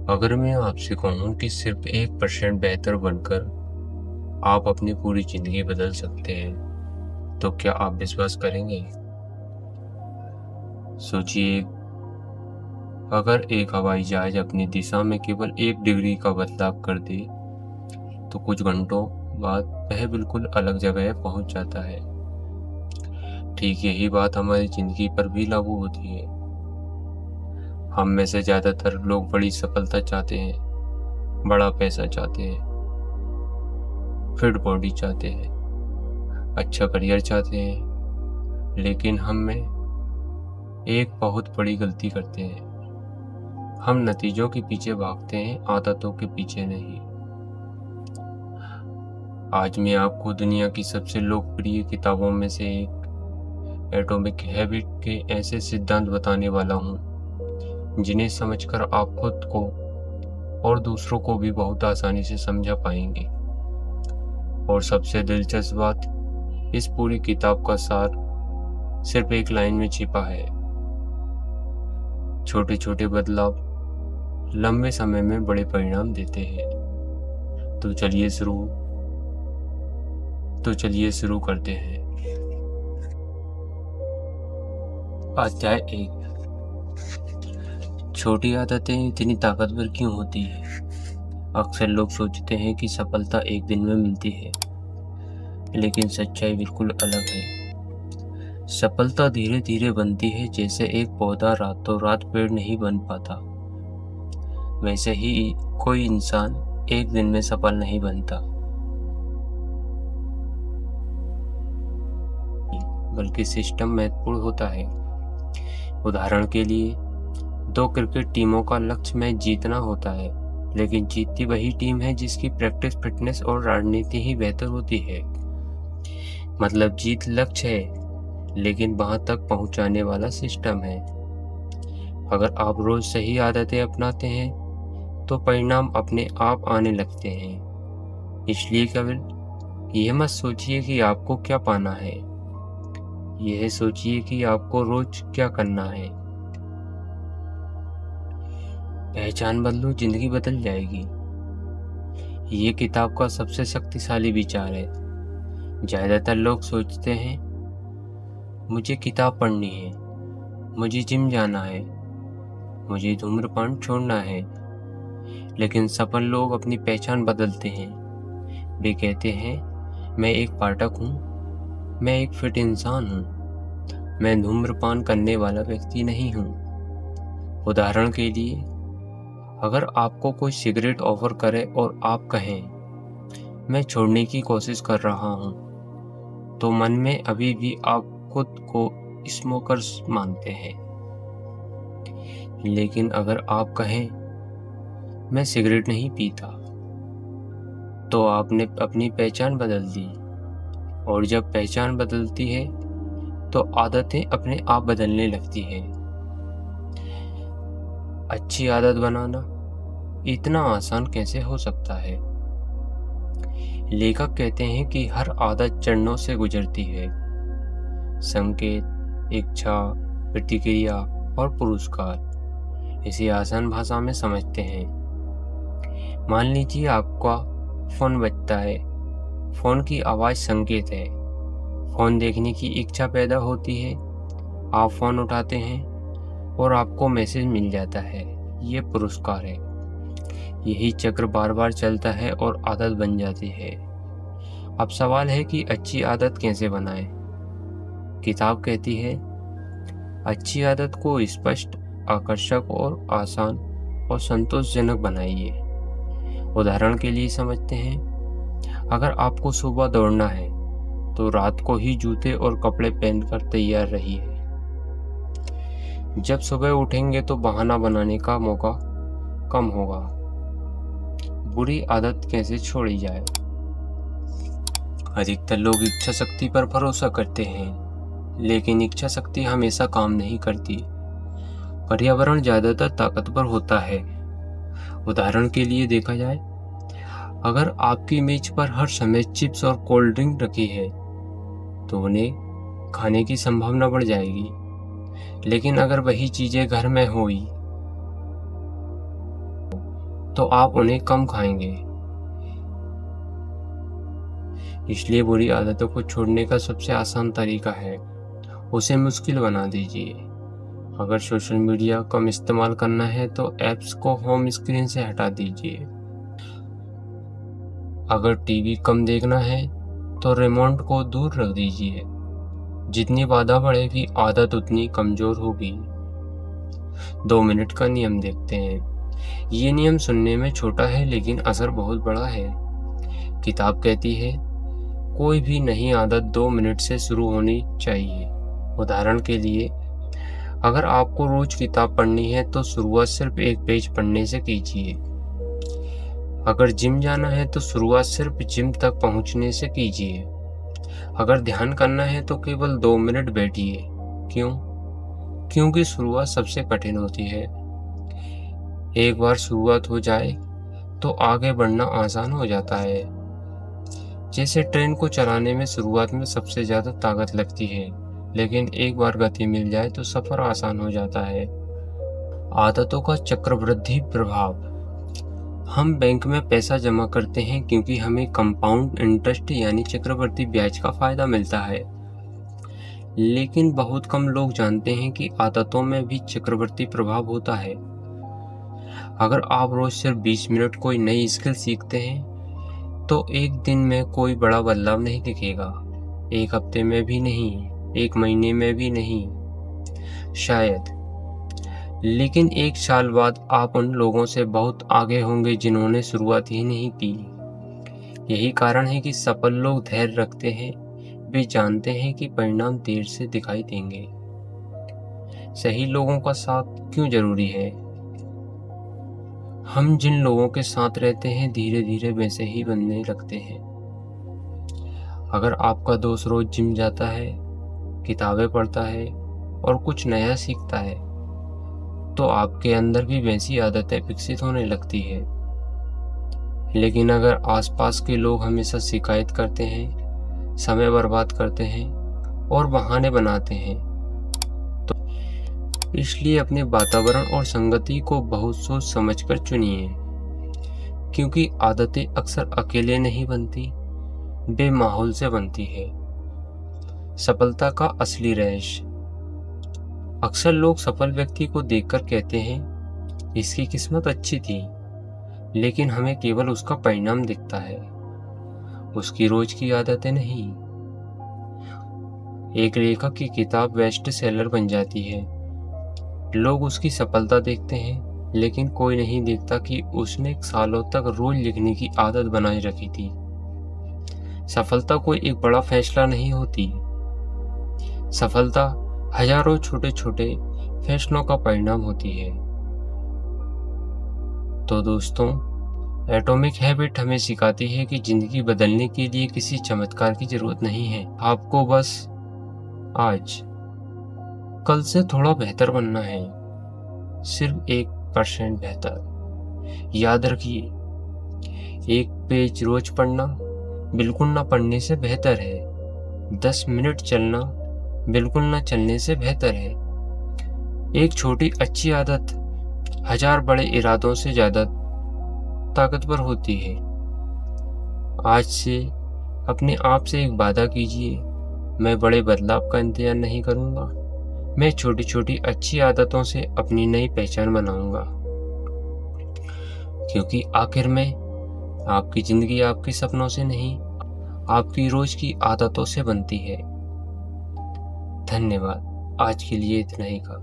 अगर मैं आपसे कहूँ कि सिर्फ 1% बेहतर बनकर आप अपनी पूरी जिंदगी बदल सकते हैं, तो क्या आप विश्वास करेंगे? सोचिए, अगर एक हवाई जहाज अपनी दिशा में केवल 1 डिग्री का बदलाव कर दे, तो कुछ घंटों बाद वह बिल्कुल अलग जगह पहुंच जाता है। ठीक यही बात हमारी जिंदगी पर भी लागू होती है। हम में से ज्यादातर लोग बड़ी सफलता चाहते हैं, बड़ा पैसा चाहते हैं, फिट बॉडी चाहते हैं, अच्छा करियर चाहते हैं, लेकिन हम में एक बहुत बड़ी गलती करते हैं। हम नतीजों के पीछे भागते हैं, आदतों के पीछे नहीं। आज मैं आपको दुनिया की सबसे लोकप्रिय किताबों में से एक एटॉमिक हैबिट के ऐसे सिद्धांत बताने वाला हूँ जिन्हें समझकर आप खुद को और दूसरों को भी बहुत आसानी से समझा पाएंगे। और सबसे दिलचस्प बात, इस पूरी किताब का सार सिर्फ एक लाइन में छिपा है। छोटे छोटे बदलाव लंबे समय में बड़े परिणाम देते हैं। तो चलिए शुरू करते हैं। अध्याय 1। छोटी आदतें इतनी ताकतवर क्यों होती है? अक्सर लोग सोचते हैं कि सफलता एक दिन में मिलती है, लेकिन सच्चाई बिल्कुल अलग है। सफलता धीरे धीरे बनती है। जैसे एक पौधा रातों रात पेड़ नहीं बन पाता, वैसे ही कोई इंसान एक दिन में सफल नहीं बनता, बल्कि सिस्टम महत्वपूर्ण होता है। उदाहरण के लिए, 2 क्रिकेट टीमों का लक्ष्य मैच जीतना होता है, लेकिन जीतती वही टीम है जिसकी प्रैक्टिस, फिटनेस और रणनीति ही बेहतर होती है। मतलब जीत लक्ष्य है, लेकिन वहां तक पहुंचाने वाला सिस्टम है। अगर आप रोज सही आदतें अपनाते हैं, तो परिणाम अपने आप आने लगते हैं। इसलिए केवल यह मत सोचिए कि आपको क्या पाना है, यह सोचिए कि आपको रोज क्या करना है। पहचान बदलो, जिंदगी बदल जाएगी। ये किताब का सबसे शक्तिशाली विचार है। ज्यादातर लोग सोचते हैं, मुझे किताब पढ़नी है, मुझे जिम जाना है, मुझे धूम्रपान छोड़ना है। लेकिन सफल लोग अपनी पहचान बदलते हैं। वे कहते हैं, मैं एक पाठक हूँ, मैं एक फिट इंसान हूँ, मैं धूम्रपान करने वाला व्यक्ति नहीं हूँ। उदाहरण के लिए, अगर आपको कोई सिगरेट ऑफर करे और आप कहें, मैं छोड़ने की कोशिश कर रहा हूँ, तो मन में अभी भी आप खुद को स्मोकर्स मानते हैं। लेकिन अगर आप कहें, मैं सिगरेट नहीं पीता, तो आपने अपनी पहचान बदल दी। और जब पहचान बदलती है, तो आदतें अपने आप बदलने लगती है। अच्छी आदत बनाना इतना आसान कैसे हो सकता है? लेखक कहते हैं कि हर आदत चरणों से गुजरती है। संकेत, इच्छा, प्रतिक्रिया और पुरस्कार। इसे आसान भाषा में समझते हैं। मान लीजिए आपका फोन बजता है। फोन की आवाज संकेत है। फोन देखने की इच्छा पैदा होती है। आप फोन उठाते हैं और आपको मैसेज मिल जाता है। ये पुरस्कार है। यही चक्र बार बार चलता है और आदत बन जाती है। अब सवाल है कि अच्छी आदत कैसे बनाएं? किताब कहती है, अच्छी आदत को स्पष्ट, आकर्षक और आसान और संतोषजनक बनाइए। उदाहरण के लिए समझते हैं, अगर आपको सुबह दौड़ना है, तो रात को ही जूते और कपड़े पहनकर तैयार रहिए। जब सुबह उठेंगे तो बहाना बनाने का मौका कम होगा। बुरी आदत कैसे छोड़ी जाए? अधिकतर लोग इच्छा शक्ति पर भरोसा करते हैं, लेकिन इच्छा शक्ति हमेशा काम नहीं करती। पर्यावरण ज्यादातर ताकतवर होता है। उदाहरण के लिए देखा जाए, अगर आपकी मेज पर हर समय चिप्स और कोल्ड ड्रिंक रखी है, तो उन्हें खाने की संभावना बढ़ जाएगी। लेकिन अगर वही चीजें घर में हुई, तो आप उन्हें कम खाएंगे। इसलिए बुरी आदतों को छोड़ने का सबसे आसान तरीका है उसे मुश्किल बना दीजिए। अगर सोशल मीडिया कम इस्तेमाल करना है तो ऐप्स को होम स्क्रीन से हटा दीजिए। अगर टीवी कम देखना है तो रिमोट को दूर रख दीजिए। जितनी बाधा बढ़ेगी आदत उतनी कमजोर होगी। 2 मिनट का नियम देखते हैं। ये नियम सुनने में छोटा है लेकिन असर बहुत बड़ा है। किताब कहती है कोई भी नई आदत 2 मिनट से शुरू होनी चाहिए। उदाहरण के लिए, अगर आपको रोज किताब पढ़नी है तो शुरुआत सिर्फ 1 पेज पढ़ने से कीजिए। अगर जिम जाना है तो शुरुआत सिर्फ जिम तक पहुंचने से कीजिए। अगर ध्यान करना है तो केवल 2 मिनट बैठिए। क्यों? क्योंकि शुरुआत सबसे कठिन होती है। एक बार शुरुआत हो जाए तो आगे बढ़ना आसान हो जाता है। जैसे ट्रेन को चलाने में शुरुआत में सबसे ज्यादा ताकत लगती है, लेकिन एक बार गति मिल जाए तो सफर आसान हो जाता है। आदतों का चक्रवृद्धि प्रभाव। हम बैंक में पैसा जमा करते हैं क्योंकि हमें कंपाउंड इंटरेस्ट यानी चक्रवृद्धि ब्याज का फायदा मिलता है। लेकिन बहुत कम लोग जानते हैं कि आदतों में भी चक्रवृद्धि प्रभाव होता है। अगर आप रोज सिर्फ 20 मिनट कोई नई स्किल सीखते हैं तो एक दिन में कोई बड़ा बदलाव नहीं दिखेगा। 1 हफ्ते में भी नहीं, 1 महीने में भी नहीं, शायद। लेकिन 1 साल बाद आप उन लोगों से बहुत आगे होंगे जिन्होंने शुरुआत ही नहीं की। यही कारण है कि सफल लोग धैर्य रखते हैं। वे जानते हैं कि परिणाम देर से दिखाई देंगे। सही लोगों का साथ क्यों जरूरी है? हम जिन लोगों के साथ रहते हैं धीरे धीरे वैसे ही बनने लगते हैं। अगर आपका दोस्त रोज जिम जाता है, किताबें पढ़ता है और कुछ नया सीखता है तो आपके अंदर भी वैसी आदतें विकसित होने लगती है। लेकिन अगर आसपास के लोग हमेशा शिकायत करते हैं, समय बर्बाद करते हैं और बहाने बनाते हैं, तो इसलिए अपने वातावरण और संगति को बहुत सोच समझकर चुनिए। क्योंकि आदतें अक्सर अकेले नहीं बनती, वे माहौल से बनती है। सफलता का असली रहस्य। अक्सर लोग सफल व्यक्ति को देखकर कहते हैं इसकी किस्मत अच्छी थी, लेकिन हमें केवल उसका परिणाम दिखता है, उसकी रोज की आदतें नहीं। एक लेखक की किताब बेस्ट सेलर बन जाती है। लोग उसकी सफलता देखते हैं, लेकिन कोई नहीं देखता कि उसने सालों तक रोज लिखने की आदत बनाए रखी थी। सफलता कोई एक बड़ा फैसला नहीं होती। सफलता हजारों छोटे छोटे फैसलों का परिणाम होती है। तो दोस्तों, एटॉमिक हैबिट हमें सिखाती है कि जिंदगी बदलने के लिए किसी चमत्कार की जरूरत नहीं है। आपको बस आज कल से थोड़ा बेहतर बनना है, सिर्फ 1% बेहतर। याद रखिए, 1 पेज रोज पढ़ना बिल्कुल ना पढ़ने से बेहतर है। 10 मिनट चलना बिल्कुल ना चलने से बेहतर है। एक छोटी अच्छी आदत 1000 बड़े इरादों से ज्यादा ताकतवर होती है। आज से अपने आप से एक वादा कीजिए, मैं बड़े बदलाव का इंतजार नहीं करूंगा, मैं छोटी छोटी अच्छी आदतों से अपनी नई पहचान बनाऊंगा। क्योंकि आखिर में आपकी जिंदगी आपके सपनों से नहीं, आपकी रोज की आदतों से बनती है। धन्यवाद। आज के लिए इतना ही का।